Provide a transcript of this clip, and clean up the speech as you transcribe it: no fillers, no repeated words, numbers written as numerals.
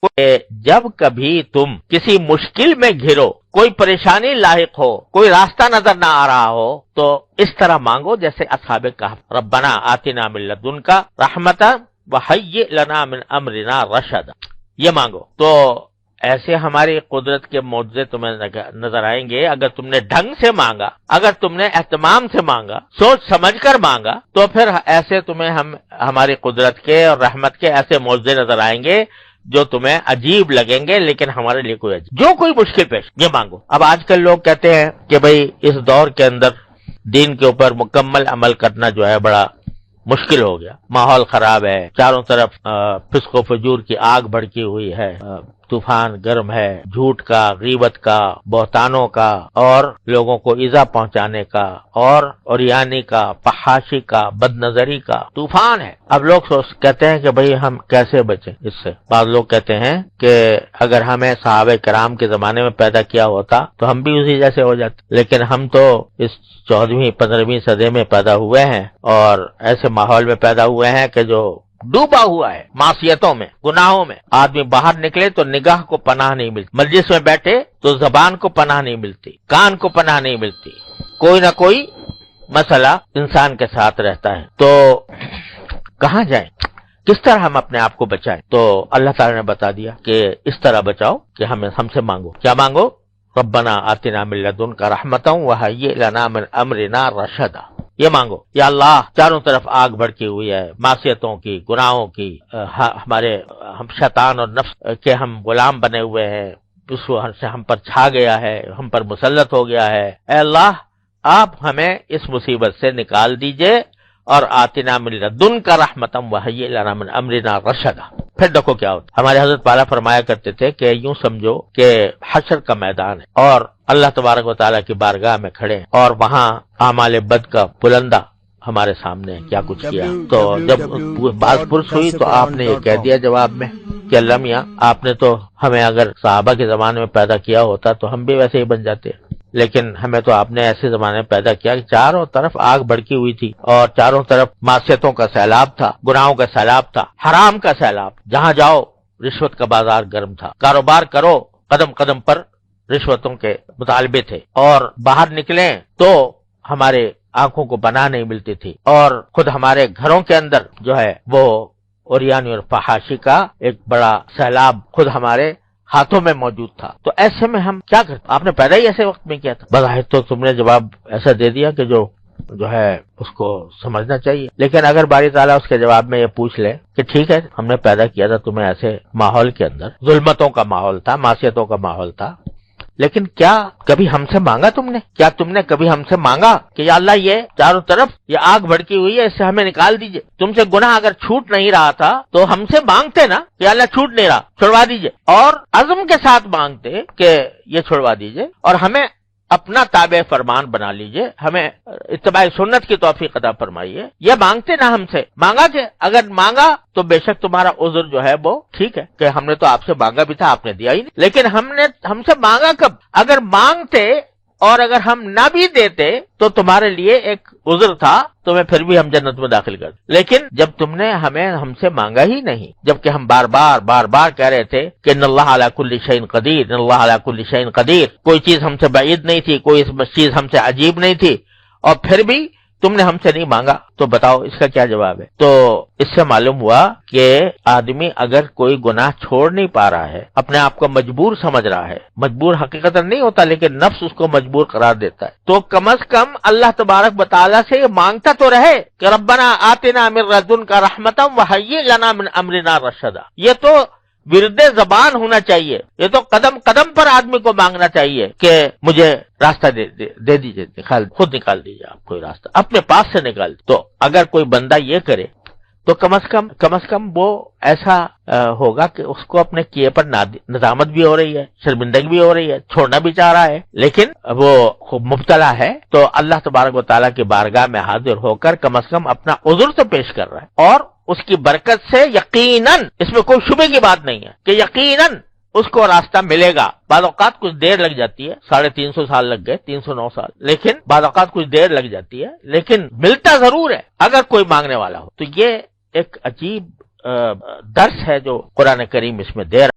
کہ جب کبھی تم کسی مشکل میں گھرو، کوئی پریشانی لاحق ہو، کوئی راستہ نظر نہ آ رہا ہو، تو اس طرح مانگو جیسے اصحاب کہف، ربنا آتنا من لدنک رحمۃ وہیئ لنا من امرنا رشدا، یہ مانگو۔ تو ایسے ہماری قدرت کے معجزے تمہیں نظر آئیں گے اگر تم نے ڈھنگ سے مانگا، اگر تم نے اہتمام سے مانگا، سوچ سمجھ کر مانگا، تو پھر ایسے تمہیں ہماری قدرت کے اور رحمت کے ایسے معجزے نظر آئیں گے جو تمہیں عجیب لگیں گے، لیکن ہمارے لیے کوئی عجیب، جو کوئی مشکل پیش یہ مانگو۔ اب آج کل لوگ کہتے ہیں کہ بھئی اس دور کے اندر دین کے اوپر مکمل عمل کرنا جو ہے بڑا مشکل ہو گیا، ماحول خراب ہے، چاروں طرف فسق و فجور کی آگ بھڑکی ہوئی ہے، طوفان گرم ہے، جھوٹ کا، غیبت کا، بہتانوں کا، اور لوگوں کو ایذا پہنچانے کا، اور عریانی کا، فحاشی کا، بد نظری کا طوفان ہے۔ اب لوگ کہتے ہیں کہ بھئی ہم کیسے بچیں اس سے۔ بعض لوگ کہتے ہیں کہ اگر ہمیں صحابہ کرام کے زمانے میں پیدا کیا ہوتا تو ہم بھی اسی جیسے ہو جاتے، لیکن ہم تو اس 14ویں 15ویں صدی میں پیدا ہوئے ہیں اور ایسے ماحول میں پیدا ہوئے ہیں کہ جو ڈوبا ہوا ہے معصیتوں میں، گناہوں میں۔ آدمی باہر نکلے تو نگاہ کو پناہ نہیں ملتی، مجلس میں بیٹھے تو زبان کو پناہ نہیں ملتی، کان کو پناہ نہیں ملتی، کوئی نہ کوئی مسئلہ انسان کے ساتھ رہتا ہے۔ تو کہاں جائیں، کس طرح ہم اپنے آپ کو بچائیں؟ تو اللہ تعالی نے بتا دیا کہ اس طرح بچاؤ کہ ہم سے مانگو۔ کیا مانگو؟ ربنا آتنا من لدنک رحمۃ وہیئ لنا من امرنا رشدا، یہ مانگو۔ یا اللہ، چاروں طرف آگ بھڑکی ہوئی ہے، معصیتوں کی، گناہوں کی، ہم شیطان اور نفس کے ہم غلام بنے ہوئے ہیں، اس سے ہم پر چھا گیا ہے، ہم پر مسلط ہو گیا ہے۔ اے اللہ، آپ ہمیں اس مصیبت سے نکال دیجئے، اور آتنا من لدنک رحمۃ وہیئ لنا من امرنا رشدا۔ پھر دیکھو کیا ہوتا۔ ہمارے حضرت پالا فرمایا کرتے تھے کہ یوں سمجھو کہ حشر کا میدان ہے اور اللہ تبارک و تعالیٰ کی بارگاہ میں کھڑے ہیں، اور وہاں اعمال بد کا پلندہ ہمارے سامنے کیا کچھ کیا۔ تو جب بات پرس ہوئی تو آپ نے یہ کہہ دیا جواب میں کہ اللہ میاں، آپ نے تو ہمیں اگر صحابہ کے زمانے میں پیدا کیا ہوتا تو ہم بھی ویسے ہی بن جاتے، لیکن ہمیں تو آپ نے ایسے زمانے میں پیدا کیا کہ چاروں طرف آگ بھڑکی ہوئی تھی اور چاروں طرف معصیتوں کا سیلاب تھا، گناہوں کا سیلاب تھا، حرام کا سیلاب، جہاں جاؤ رشوت کا بازار گرم تھا، کاروبار کرو قدم قدم پر رشوتوں کے مطالبے تھے، اور باہر نکلیں تو ہمارے آنکھوں کو پناہ نہیں ملتی تھی، اور خود ہمارے گھروں کے اندر جو ہے وہ عریانی اور فحاشی کا ایک بڑا سیلاب خود ہمارے ہاتھوں میں موجود تھا۔ تو ایسے میں ہم کیا کرتے؟ آپ نے پیدا ہی ایسے وقت میں کیا تھا۔ بظاہر تو تم نے جواب ایسا دے دیا کہ جو ہے اس کو سمجھنا چاہیے، لیکن اگر باری تعالیٰ اس کے جواب میں یہ پوچھ لے کہ ٹھیک ہے، ہم نے پیدا کیا تھا تمہیں ایسے ماحول کے اندر، ظلمتوں کا ماحول تھا، معصیتوں کا ماحول تھا، لیکن کیا کبھی ہم سے مانگا تم نے؟ کیا تم نے کبھی ہم سے مانگا کہ یا اللہ، یہ چاروں طرف یہ آگ بھڑکی ہوئی ہے، اس سے ہمیں نکال دیجئے؟ تم سے گناہ اگر چھوٹ نہیں رہا تھا تو ہم سے مانگتے نا کہ یا اللہ چھوٹ نہیں رہا، چھڑوا دیجئے، اور عزم کے ساتھ مانگتے کہ یہ چھڑوا دیجئے، اور ہمیں اپنا تابع فرمان بنا لیجئے، ہمیں اتباع سنت کی توفیق عطا فرمائیے۔ یہ مانگتے نہ ہم سے، مانگا کہ اگر مانگا تو بے شک تمہارا عذر جو ہے وہ ٹھیک ہے کہ ہم نے تو آپ سے مانگا بھی تھا، آپ نے دیا ہی نہیں، لیکن ہم سے مانگا کب؟ اگر مانگتے اور اگر ہم نہ بھی دیتے تو تمہارے لیے ایک عذر تھا، تمہیں پھر بھی ہم جنت میں داخل کر دیں، لیکن جب تم نے ہم سے مانگا ہی نہیں، جبکہ ہم بار بار کہہ رہے تھے کہ ان اللہ علی کل شیء قدیر، ان اللہ علی کل شیء قدیر، کوئی چیز ہم سے بعید نہیں تھی، کوئی چیز ہم سے عجیب نہیں تھی، اور پھر بھی تم نے ہم سے نہیں مانگا، تو بتاؤ اس کا کیا جواب ہے؟ تو اس سے معلوم ہوا کہ آدمی اگر کوئی گناہ چھوڑ نہیں پا رہا ہے، اپنے آپ کو مجبور سمجھ رہا ہے، مجبور حقیقت نہیں ہوتا لیکن نفس اس کو مجبور قرار دیتا ہے، تو کم از کم اللہ تبارک و تعالیٰ سے یہ مانگتا تو رہے کہ ربنا آتنا من لدنک رحمۃ وہیئ لنا من امرنا رشدا۔ یہ تو ورد زبان ہونا چاہیے، یہ تو قدم قدم پر آدمی کو مانگنا چاہیے کہ مجھے راستہ دے دیجئے، خود نکال دیجئے، آپ کوئی راستہ اپنے پاس سے نکال۔ تو اگر کوئی بندہ یہ کرے تو کم از کم وہ ایسا ہوگا کہ اس کو اپنے کیے پر ندامت بھی ہو رہی ہے، شرمندگی بھی ہو رہی ہے، چھوڑنا بھی چاہ رہا ہے، لیکن وہ خوب مبتلا ہے، تو اللہ تبارک و تعالیٰ کی بارگاہ میں حاضر ہو کر کم از کم اپنا عذر تو پیش کر رہا ہے، اور اس کی برکت سے یقیناً، اس میں کوئی شبے کی بات نہیں ہے کہ یقیناً اس کو راستہ ملے گا۔ بعض اوقات کچھ دیر لگ جاتی ہے، 350 سال لگ گئے، 309 سال، لیکن بعض اوقات کچھ دیر لگ جاتی ہے، لیکن ملتا ضرور ہے اگر کوئی مانگنے والا ہو۔ تو یہ ایک عجیب درس ہے جو قرآن کریم اس میں دے رہا ہے۔